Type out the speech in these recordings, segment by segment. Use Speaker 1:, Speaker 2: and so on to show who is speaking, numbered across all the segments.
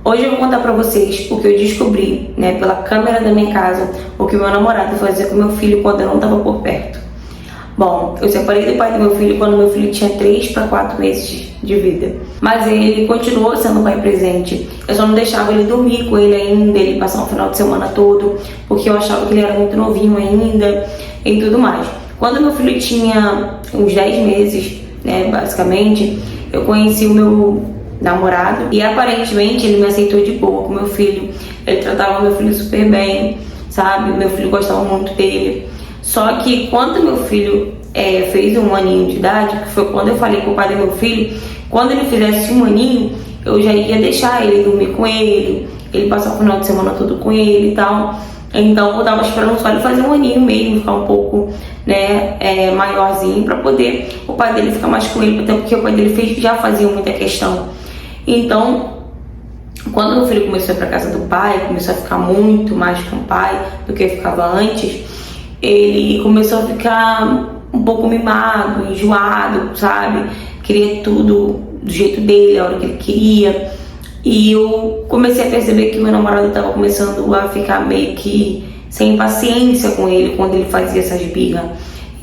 Speaker 1: Hoje eu vou contar pra vocês o que eu descobri, né, pela câmera da minha casa, o que meu namorado fazia com meu filho quando eu não estava por perto. Bom, eu separei do pai do meu filho quando meu filho tinha 3 para 4 meses de vida. Mas ele continuou sendo pai presente. Eu só não deixava ele dormir com ele ainda, ele passar um final de semana todo, porque eu achava que ele era muito novinho ainda e tudo mais. Quando meu filho tinha uns 10 meses, né, basicamente, eu conheci o meu namorado e aparentemente ele me aceitou de boa com meu filho. Ele tratava meu filho super bem, sabe? Meu filho gostava muito dele. Só que quando meu filho fez 1 aninho de idade, que foi quando eu falei com o pai do meu filho, quando ele fizesse 1 aninho, eu já ia deixar ele dormir com ele passar o final de semana todo com ele e tal. Então eu tava esperando só ele fazer 1 aninho mesmo, ficar um pouco, né, maiorzinho, pra poder o pai dele ficar mais com ele, até porque o pai dele já fazia muita questão. Então, quando meu filho começou a ir pra casa do pai, começou a ficar muito mais com o pai do que ficava antes, ele começou a ficar um pouco mimado, enjoado, sabe? Queria tudo do jeito dele, a hora que ele queria. E eu comecei a perceber que meu namorado estava começando a ficar meio que sem paciência com ele quando ele fazia essas birras,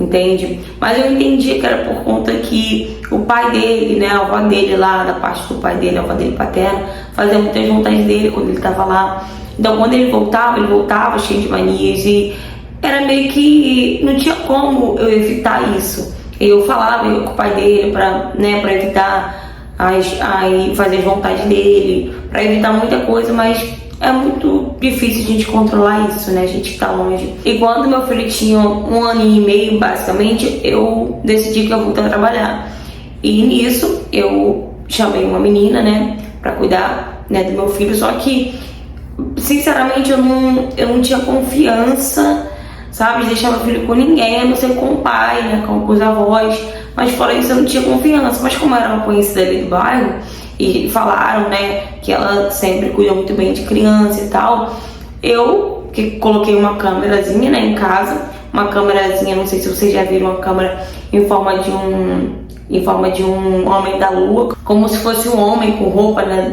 Speaker 1: entende? Mas eu entendi que era por conta que o pai dele, né, a avó dele lá, da parte do pai dele, a avó dele paterna, fazia muitas vontades dele quando ele estava lá. Então quando ele voltava cheio de manias e era meio que não tinha como eu evitar isso. Eu falava com o pai dele para, né, para evitar fazer as vontades dele, para evitar muita coisa, mas é muito difícil a gente controlar isso, né? A gente tá longe. E quando meu filho tinha 1 ano e meio, basicamente, eu decidi que eu voltei a trabalhar. E nisso eu chamei uma menina, né, para cuidar, né, do meu filho. Só que, sinceramente, eu não tinha confiança, sabe, de deixar meu filho com ninguém, a não ser com o pai, né, com os avós. Mas fora isso eu não tinha confiança. Mas como eu era uma conhecida ali do bairro, e falaram, né, que ela sempre cuida muito bem de criança e tal, eu que coloquei uma câmerazinha, né, em casa. Uma câmerazinha, não sei se vocês já viram, uma câmera em forma de um homem da lua, como se fosse um homem com roupa, né,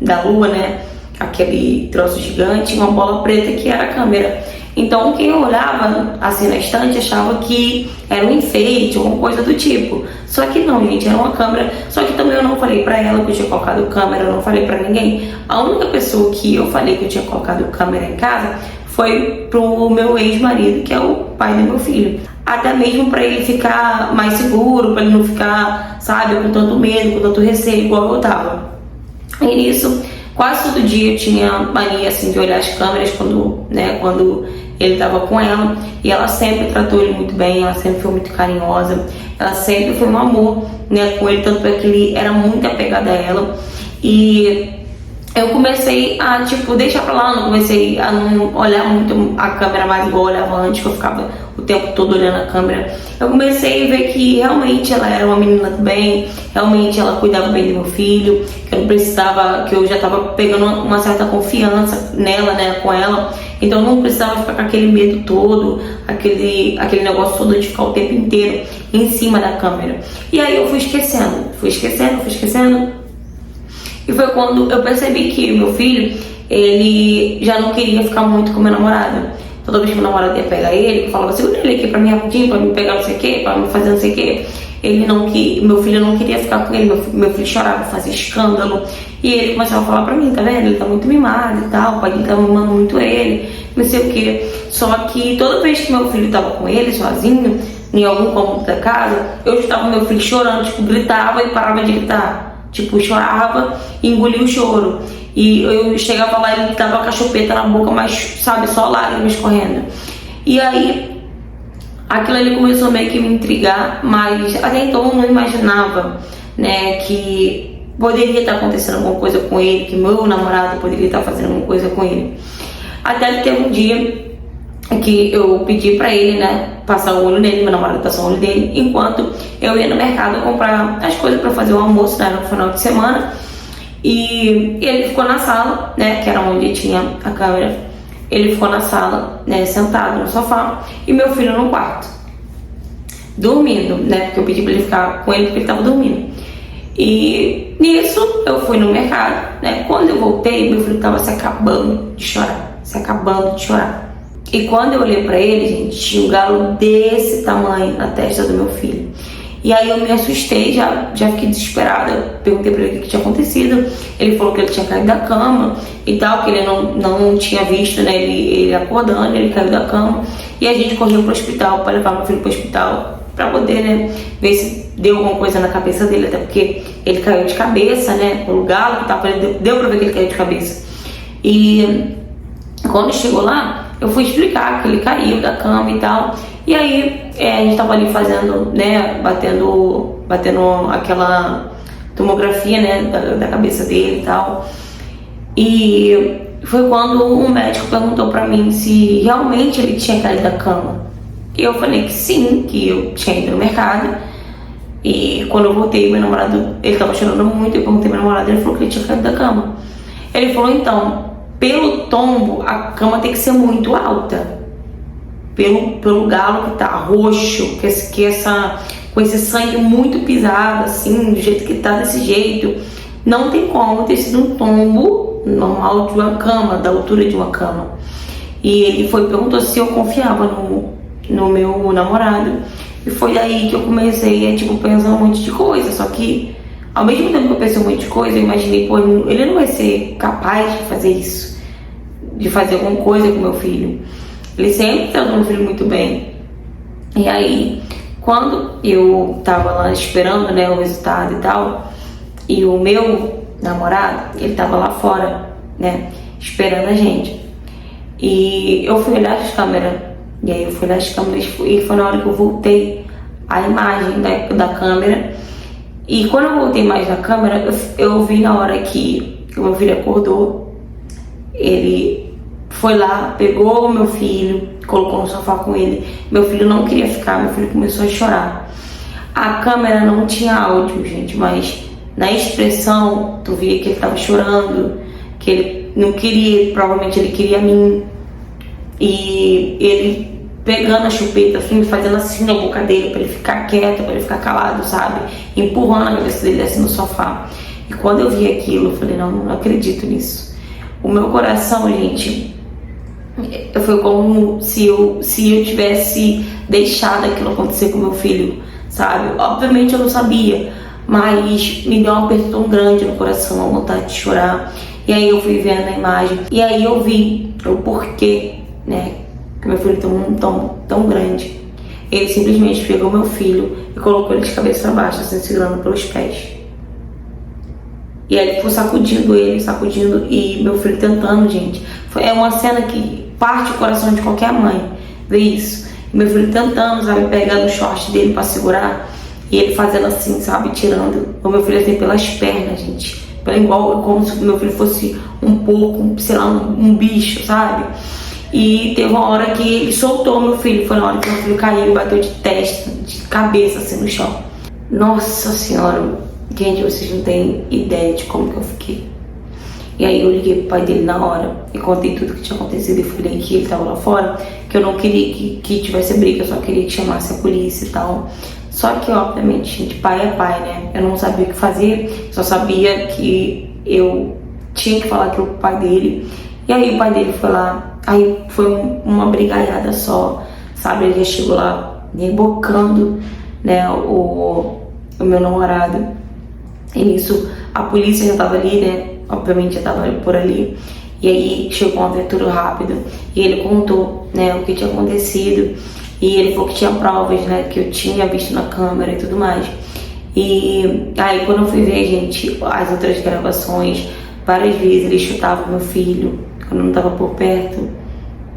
Speaker 1: da lua, né, aquele troço gigante, uma bola preta que era a câmera. Então quem olhava assim na estante achava que era um enfeite, alguma coisa do tipo. Só que não, gente, era uma câmera. Só que também eu não falei pra ela que eu tinha colocado câmera, eu não falei pra ninguém. A única pessoa que eu falei que eu tinha colocado câmera em casa foi pro meu ex-marido, que é o pai do meu filho. Até mesmo pra ele ficar mais seguro, pra ele não ficar, sabe, com tanto medo, com tanto receio, igual eu tava. E nisso, quase todo dia eu tinha mania assim de olhar as câmeras quando ele tava com ela, e ela sempre tratou ele muito bem, ela sempre foi muito carinhosa, ela sempre foi um amor, né, com ele, tanto é que ele era muito apegado a ela. E eu comecei a, tipo, deixar pra lá, não comecei a não olhar muito a câmera mais igual eu olhava antes, que eu ficava o tempo todo olhando a câmera. Eu comecei a ver que realmente ela era uma menina do bem, realmente ela cuidava bem do meu filho, que eu não precisava, que eu já tava pegando uma certa confiança nela, né, com ela. Então eu não precisava ficar com aquele medo todo, aquele negócio todo de ficar o tempo inteiro em cima da câmera. E aí eu fui esquecendo. E foi quando eu percebi que meu filho, ele já não queria ficar muito com meu namorado. Toda vez que meu namorado ia pegar ele, eu falava, segura ele aqui pra mim rapidinho, pra me pegar não sei o que, pra me fazer não sei o que. Meu filho não queria ficar com ele, meu filho chorava, fazia escândalo. E ele começava a falar pra mim, tá vendo? Ele tá muito mimado e tal, o pai dele tá mimando muito ele, não sei o que. Só que toda vez que meu filho tava com ele, sozinho, em algum cômodo da casa, eu estava meu filho chorando, tipo, gritava e parava de gritar. Tipo, chorava e engolia o choro. E eu chegava lá e ele tava com a chupeta na boca, mas, sabe, só lágrimas correndo. E aí, aquilo ali começou meio que me intrigar, mas até então eu não imaginava, né, que poderia estar acontecendo alguma coisa com ele, que meu namorado poderia estar fazendo alguma coisa com ele. Até que teve um dia que eu pedi pra ele, né, passar o olho nele, meu namorado passar o olho dele, enquanto eu ia no mercado comprar as coisas pra fazer o almoço, né, no final de semana. E ele ficou na sala, né, que era onde tinha a câmera. Ele ficou na sala, né, sentado no sofá, e meu filho no quarto, dormindo, né, porque eu pedi pra ele ficar com ele porque ele tava dormindo. E nisso eu fui no mercado, né? Quando eu voltei, meu filho tava se acabando de chorar, E quando eu olhei pra ele, gente, tinha um galo desse tamanho na testa do meu filho. E aí eu me assustei, já fiquei desesperada. Perguntei pra ele o que tinha acontecido. Ele falou que ele tinha caído da cama e tal, que ele não tinha visto, né, ele acordando, ele caiu da cama. E a gente correu pro hospital para levar meu filho pro hospital pra poder, né, ver se deu alguma coisa na cabeça dele, até porque ele caiu de cabeça, né, pelo galo que tava, deu pra ver que ele caiu de cabeça. E quando chegou lá, eu fui explicar que ele caiu da cama e tal. E aí a gente tava ali fazendo, né, batendo aquela tomografia, né, da cabeça dele e tal. E foi quando o médico perguntou pra mim se realmente ele tinha caído da cama. E eu falei que sim, que eu tinha ido no mercado. E quando eu voltei, meu namorado, ele tava chorando muito, eu perguntei pro meu namorado, ele falou que ele tinha caído da cama. Ele falou, então, pelo tombo, a cama tem que ser muito alta. Pelo galo que tá roxo, com esse sangue muito pisado, assim, do jeito que tá desse jeito, não tem como ter sido um tombo normal de uma cama, da altura de uma cama. E ele perguntou se eu confiava no meu namorado. E foi daí que eu comecei a, pensar um monte de coisa. Só que, ao mesmo tempo que eu pensei um monte de coisa, eu imaginei, pô, ele não vai ser capaz de fazer isso, de fazer alguma coisa com meu filho. Ele sempre tratou meu filho muito bem. E aí, quando eu tava lá esperando, né, o resultado e tal, e o meu namorado, ele tava lá fora, né, esperando a gente. E eu fui olhar as câmeras, e aí eu fui olhar as câmeras, e foi na hora que eu voltei a imagem da câmera. E quando eu voltei mais na câmera, eu vi na hora que o meu filho acordou, ele foi lá, pegou o meu filho, colocou no sofá com ele. Meu filho não queria ficar, meu filho começou a chorar. A câmera não tinha áudio, gente, mas na expressão, tu via que ele tava chorando, que ele não queria, provavelmente ele queria a mim. E ele pegando a chupeta, assim, fazendo assim na boca dele, pra ele ficar quieto, pra ele ficar calado, sabe? Empurrando a cabeça dele assim no sofá. E quando eu vi aquilo, eu falei, não acredito nisso. O meu coração, gente, foi como se eu tivesse deixado aquilo acontecer com meu filho, sabe? Obviamente eu não sabia, mas me deu um aperto tão grande no coração, uma vontade de chorar. E aí eu fui vendo a imagem, e aí eu vi o porquê, né, que meu filho tem um tão grande. Ele simplesmente pegou meu filho e colocou ele de cabeça para baixo, assim, segurando pelos pés. E aí ele foi sacudindo, e meu filho tentando, gente. É uma cena que parte o coração de qualquer mãe, ver isso. E meu filho tentando, sabe, pegar no short dele pra segurar. E ele fazendo assim, sabe, tirando o meu filho assim pelas pernas, gente. Igual, como se o meu filho fosse um porco, sei lá, um bicho, sabe? E teve uma hora que ele soltou meu filho. Foi na hora que meu filho caiu e bateu de testa, de cabeça assim no chão. Nossa senhora, gente, vocês não têm ideia de como que eu fiquei. E aí eu liguei pro pai dele na hora e contei tudo que tinha acontecido. E falei que ele tava lá fora, que eu não queria que tivesse briga, eu só queria que chamasse a polícia e tal. Só que, obviamente, gente, pai é pai, né? Eu não sabia o que fazer, só sabia que eu tinha que falar aquilo pro pai dele. E aí o pai dele foi lá, aí foi uma brigaiada só, sabe? Ele já chegou lá rebocando, né, o meu namorado. E nisso a polícia já tava ali, né? Obviamente já tava por ali. E aí chegou uma viatura rápida e ele contou, né, o que tinha acontecido. E ele falou que tinha provas, né, que eu tinha visto na câmera e tudo mais. E aí quando eu fui ver, gente, as outras gravações, várias vezes ele chutava meu filho quando eu não tava por perto.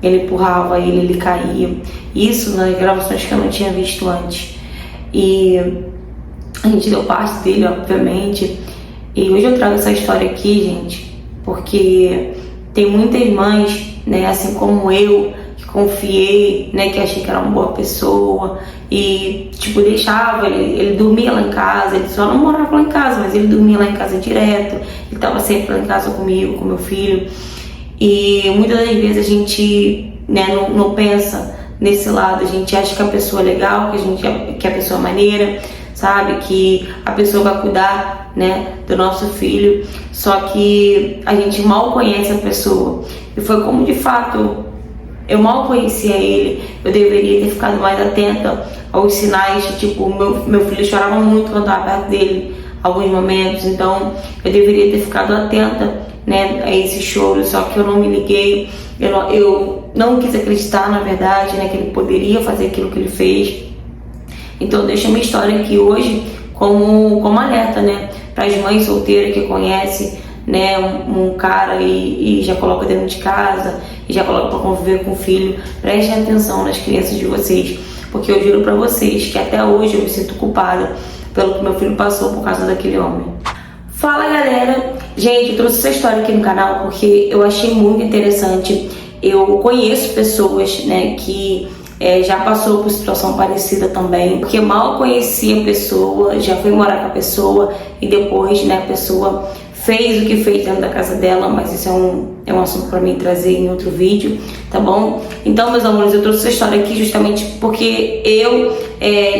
Speaker 1: Ele empurrava ele caía. Isso nas gravações que eu não tinha visto antes. E a gente deu parte dele, obviamente. E hoje eu trago essa história aqui, gente, porque tem muitas mães, né, assim como eu, que confiei, né, que achei que era uma boa pessoa e, tipo, deixava, ele dormia lá em casa, ele só não morava lá em casa, mas ele dormia lá em casa direto, ele tava sempre lá em casa comigo, com meu filho. E muitas das vezes a gente, né, não pensa nesse lado, a gente acha que a pessoa é legal, que a pessoa é maneira, sabe, que a pessoa vai cuidar né, do nosso filho, só que a gente mal conhece a pessoa. E foi como de fato eu mal conhecia ele, eu deveria ter ficado mais atenta aos sinais. Tipo, meu filho chorava muito quando eu estava perto dele, alguns momentos, então eu deveria ter ficado atenta, né, a esse choro, só que eu não me liguei, eu não quis acreditar, na verdade, né, que ele poderia fazer aquilo que ele fez. Então eu deixo a minha história aqui hoje como alerta, né, para as mães solteiras que conhecem, né, um cara e já coloca dentro de casa e já coloca para conviver com o filho. Prestem atenção nas crianças de vocês, porque eu juro para vocês que até hoje eu me sinto culpada pelo que meu filho passou por causa daquele homem. Fala, galera! Gente, eu trouxe essa história aqui no canal porque eu achei muito interessante. Eu conheço pessoas, né, que já passou por situação parecida também, porque mal conhecia a pessoa, já foi morar com a pessoa e depois, né, a pessoa fez o que fez dentro da casa dela, mas isso é um assunto para mim trazer em outro vídeo, tá bom? Então, meus amores, eu trouxe essa história aqui justamente porque eu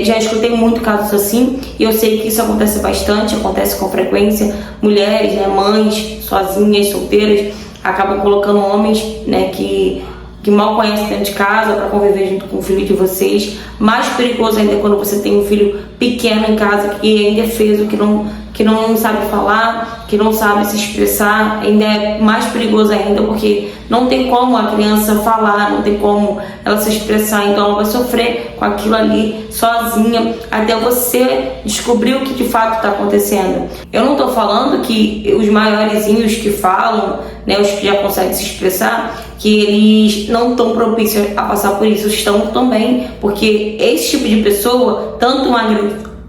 Speaker 1: já escutei muito casos assim, e eu sei que isso acontece bastante, acontece com frequência. Mulheres, né, mães, sozinhas, solteiras, acabam colocando homens, né, que mal conhecem dentro de casa para conviver junto com o filho de vocês. Mais perigoso ainda é quando você tem um filho pequeno em casa que é indefeso, que não sabe falar, que não sabe se expressar. Ainda é mais perigoso ainda, porque não tem como a criança falar, não tem como ela se expressar, então ela vai sofrer com aquilo ali sozinha até você descobrir o que de fato está acontecendo. Eu não estou falando que os maiorzinhos que falam, né, os que já conseguem se expressar, que eles não estão propícios a passar por isso. Estão também, porque esse tipo de pessoa, tanto uma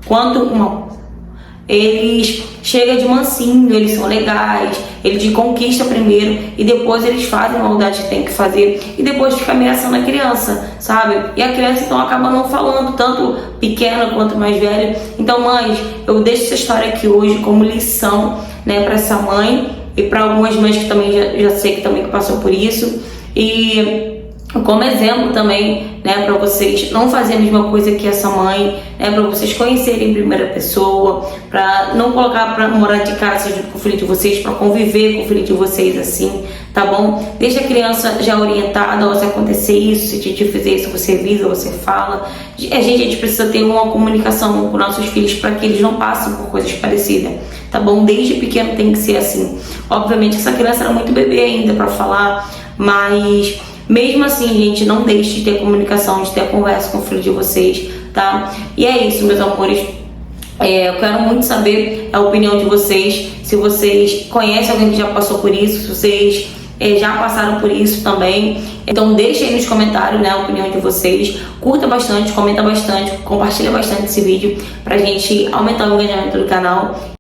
Speaker 1: quanto uma, eles chegam de mansinho, eles são legais, eles te conquistam primeiro e depois eles fazem a maldade que tem que fazer e depois fica ameaçando a criança, sabe? E a criança então acaba não falando, tanto pequena quanto mais velha. Então, mães, eu deixo essa história aqui hoje como lição, né, para essa mãe e para algumas mães que também já sei que também passou por isso, e como exemplo também, né, para vocês não fazerem a mesma coisa que essa mãe, né, para vocês conhecerem em primeira pessoa, para não colocar para morar de casa junto com o filho de vocês, para conviver com o filho de vocês assim, tá bom? Deixa a criança já orientada, ó, se acontecer isso, se a gente fizer isso, você avisa, você fala. A gente precisa ter uma comunicação com nossos filhos para que eles não passem por coisas parecidas, tá bom? Desde pequeno tem que ser assim. Obviamente que essa criança era muito bebê ainda para falar, mas mesmo assim, gente, não deixe de ter comunicação, de ter conversa com o filho de vocês, tá? E é isso, meus amores. Eu quero muito saber a opinião de vocês, se vocês conhecem alguém que já passou por isso, se vocês já passaram por isso também. Então deixe aí nos comentários, né, a opinião de vocês. Curta bastante, comenta bastante, compartilha bastante esse vídeo pra gente aumentar o engajamento do canal.